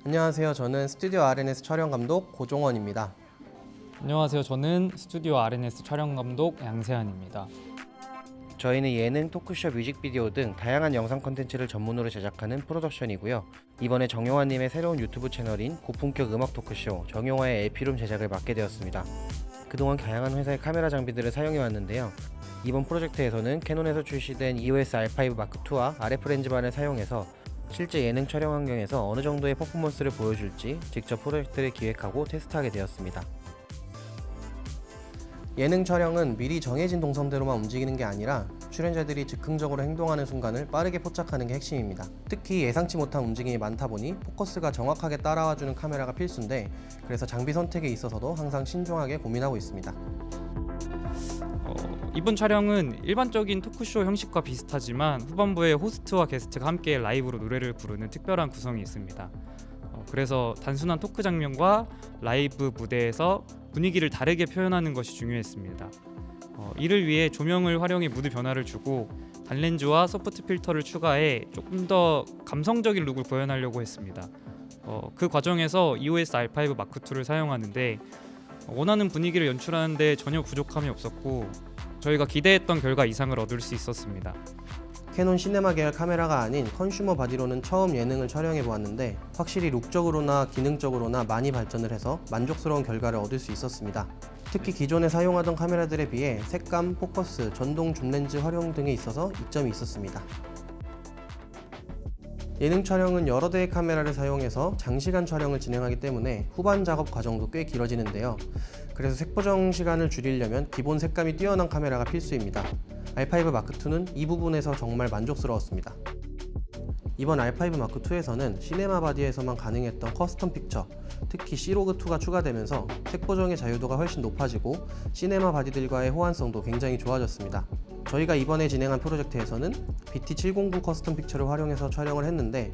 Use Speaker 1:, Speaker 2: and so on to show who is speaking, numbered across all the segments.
Speaker 1: 안녕하세요. 저는 스튜디오 RNS 촬영 감독 고종원입니다.
Speaker 2: 안녕하세요. 저는 스튜디오 RNS 촬영 감독 양세한입니다.
Speaker 3: 저희는 예능, 토크쇼, 뮤직비디오 등 다양한 영상 콘텐츠를 전문으로 제작하는 프로덕션이고요. 이번에 정용화님의 새로운 유튜브 채널인 고품격 음악 토크쇼 정용화의 LP룸 제작을 맡게 되었습니다. 그동안 다양한 회사의 카메라 장비들을 사용해 왔는데요. 이번 프로젝트에서는 캐논에서 출시된 EOS R5 마크2와 RF 렌즈만을 사용해서 실제 예능 촬영 환경에서 어느 정도의 퍼포먼스를 보여줄지 직접 프로젝트를 기획하고 테스트하게 되었습니다.
Speaker 1: 예능 촬영은 미리 정해진 동선대로만 움직이는 게 아니라 출연자들이 즉흥적으로 행동하는 순간을 빠르게 포착하는 게 핵심입니다. 특히 예상치 못한 움직임이 많다 보니 포커스가 정확하게 따라와주는 카메라가 필수인데, 그래서 장비 선택에 있어서도 항상 신중하게 고민하고 있습니다.
Speaker 2: 이번 촬영은 일반적인 토크쇼 형식과 비슷하지만 후반부에 호스트와 게스트가 함께 라이브로 노래를 부르는 특별한 구성이 있습니다. 그래서 단순한 토크 장면과 라이브 무대에서 분위기를 다르게 표현하는 것이 중요했습니다. 이를 위해 조명을 활용해 무드 변화를 주고 단렌즈와 소프트 필터를 추가해 조금 더 감성적인 룩을 구현하려고 했습니다. 그 과정에서 EOS R5 마크2를 사용하는데 원하는 분위기를 연출하는데 전혀 부족함이 없었고 저희가 기대했던 결과 이상을 얻을 수 있었습니다.
Speaker 1: 캐논 시네마 계열 카메라가 아닌 컨슈머 바디로는 처음 예능을 촬영해 보았는데 확실히 룩적으로나 기능적으로나 많이 발전을 해서 만족스러운 결과를 얻을 수 있었습니다. 특히 기존에 사용하던 카메라들에 비해 색감, 포커스, 전동 줌렌즈 활용 등에 있어서 이점이 있었습니다. 예능 촬영은 여러 대의 카메라를 사용해서 장시간 촬영을 진행하기 때문에 후반 작업 과정도 꽤 길어지는데요. 그래서 색보정 시간을 줄이려면 기본 색감이 뛰어난 카메라가 필수입니다. R5 마크2는 이 부분에서 정말 만족스러웠습니다. 이번 R5 마크2에서는 시네마 바디에서만 가능했던 커스텀 픽처, 특히 C로그2가 추가되면서 색보정의 자유도가 훨씬 높아지고 시네마 바디들과의 호환성도 굉장히 좋아졌습니다. 저희가 이번에 진행한 프로젝트에서는 BT709 커스텀 픽처를 활용해서 촬영을 했는데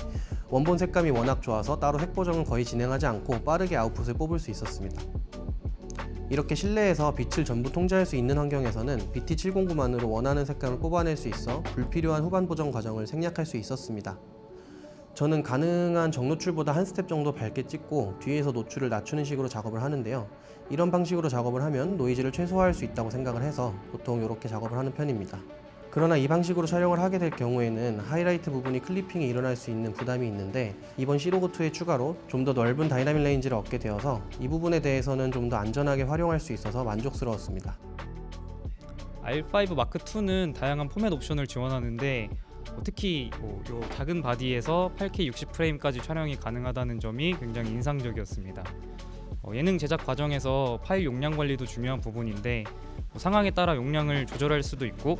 Speaker 1: 원본 색감이 워낙 좋아서 따로 색보정은 거의 진행하지 않고 빠르게 아웃풋을 뽑을 수 있었습니다. 이렇게 실내에서 빛을 전부 통제할 수 있는 환경에서는 BT709만으로 원하는 색감을 뽑아낼 수 있어 불필요한 후반 보정 과정을 생략할 수 있었습니다. 저는 가능한 정노출보다 한 스텝 정도 밝게 찍고 뒤에서 노출을 낮추는 식으로 작업을 하는데요. 이런 방식으로 작업을 하면 노이즈를 최소화할 수 있다고 생각을 해서 보통 이렇게 작업을 하는 편입니다. 그러나 이 방식으로 촬영을 하게 될 경우에는 하이라이트 부분이 클리핑이 일어날 수 있는 부담이 있는데 이번 C로그2의 추가로 좀 더 넓은 다이나믹 레인지를 얻게 되어서 이 부분에 대해서는 좀 더 안전하게 활용할 수 있어서 만족스러웠습니다.
Speaker 2: R5 마크2는 다양한 포맷 옵션을 지원하는데 특히 요 작은 바디에서 8K 60프레임까지 촬영이 가능하다는 점이 굉장히 인상적이었습니다. 예능 제작 과정에서 파일 용량 관리도 중요한 부분인데 상황에 따라 용량을 조절할 수도 있고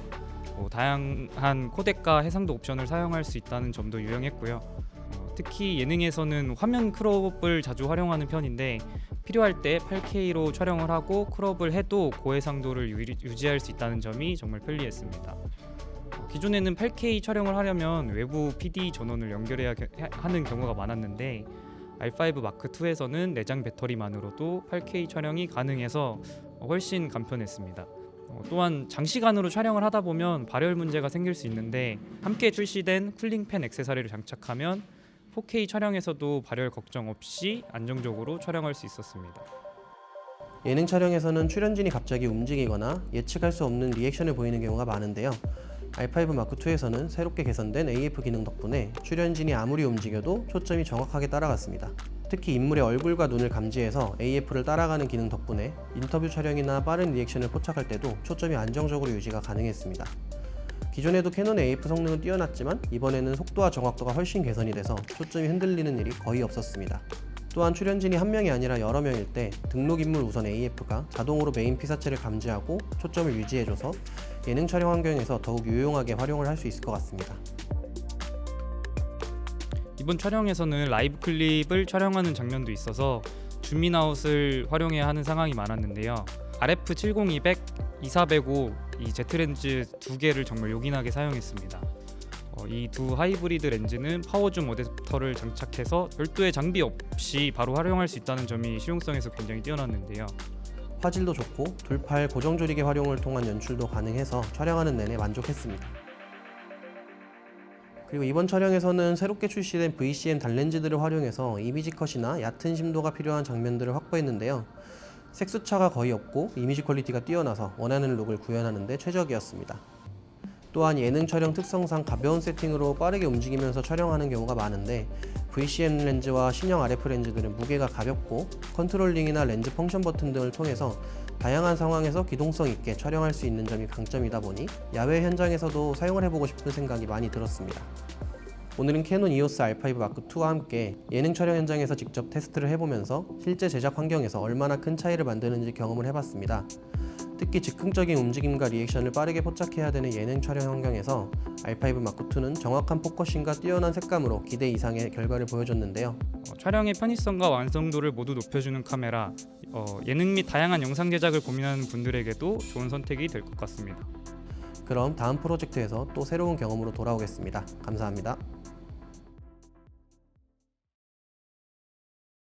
Speaker 2: 다양한 코덱과 해상도 옵션을 사용할 수 있다는 점도 유용했고요. 특히 예능에서는 화면 크롭을 자주 활용하는 편인데 필요할 때 8K로 촬영을 하고 크롭을 해도 고해상도를 유지할 수 있다는 점이 정말 편리했습니다. 기존에는 8K 촬영을 하려면 외부 PD 전원을 연결해야 하는 경우가 많았는데 R5 마크2에서는 내장 배터리만으로도 8K 촬영이 가능해서 훨씬 간편했습니다. 또한 장시간으로 촬영을 하다 보면 발열 문제가 생길 수 있는데 함께 출시된 쿨링팬 액세서리를 장착하면 4K 촬영에서도 발열 걱정 없이 안정적으로 촬영할 수 있었습니다.
Speaker 1: 예능 촬영에서는 출연진이 갑자기 움직이거나 예측할 수 없는 리액션을 보이는 경우가 많은데요. R5 마크2에서는 새롭게 개선된 AF 기능 덕분에 출연진이 아무리 움직여도 초점이 정확하게 따라갔습니다. 특히 인물의 얼굴과 눈을 감지해서 AF를 따라가는 기능 덕분에 인터뷰 촬영이나 빠른 리액션을 포착할 때도 초점이 안정적으로 유지가 가능했습니다. 기존에도 캐논의 AF 성능은 뛰어났지만 이번에는 속도와 정확도가 훨씬 개선이 돼서 초점이 흔들리는 일이 거의 없었습니다. 또한 출연진이 한 명이 아니라 여러 명일 때 등록인물 우선 AF가 자동으로 메인 피사체를 감지하고 초점을 유지해줘서 예능 촬영 환경에서 더욱 유용하게 활용을 할 수 있을 것 같습니다. 이번
Speaker 2: 촬영에서는 라이브 클립을 촬영하는 장면도 있어서 줌인아웃을 활용해야 하는 상황이 많았는데요. RF70200, 2405 이 Z렌즈 두 개를 정말 요긴하게 사용했습니다. 이 두 하이브리드 렌즈는 파워줌 어댑터를 장착해서 별도의 장비 없이 바로 활용할 수 있다는 점이 실용성에서 굉장히 뛰어났는데요.
Speaker 1: 화질도 좋고 돌팔 고정 조리개 활용을 통한 연출도 가능해서 촬영하는 내내 만족했습니다. 그리고 이번 촬영에서는 새롭게 출시된 VCM 단렌즈들을 활용해서 이미지 컷이나 얕은 심도가 필요한 장면들을 확보했는데요. 색수차가 거의 없고 이미지 퀄리티가 뛰어나서 원하는 룩을 구현하는 데 최적이었습니다. 또한 예능 촬영 특성상 가벼운 세팅으로 빠르게 움직이면서 촬영하는 경우가 많은데 VCM 렌즈와 신형 RF 렌즈들은 무게가 가볍고 컨트롤링이나 렌즈 펑션 버튼 등을 통해서 다양한 상황에서 기동성 있게 촬영할 수 있는 점이 강점이다 보니 야외 현장에서도 사용을 해보고 싶은 생각이 많이 들었습니다. 오늘은 캐논 EOS R5 Mark II와 함께 예능 촬영 현장에서 직접 테스트를 해보면서 실제 제작 환경에서 얼마나 큰 차이를 만드는지 경험을 해봤습니다. 특히 즉흥적인 움직임과 리액션을 빠르게 포착해야 되는 예능 촬영 환경에서 R5 Mark II는 정확한 포커싱과 뛰어난 색감으로 기대 이상의 결과를 보여줬는데요.
Speaker 2: 촬영의 편의성과 완성도를 모두 높여주는 카메라, 예능 및 다양한 영상 제작을 고민하는 분들에게도 좋은 선택이 될 것 같습니다.
Speaker 1: 그럼 다음 프로젝트에서 또 새로운 경험으로 돌아오겠습니다. 감사합니다.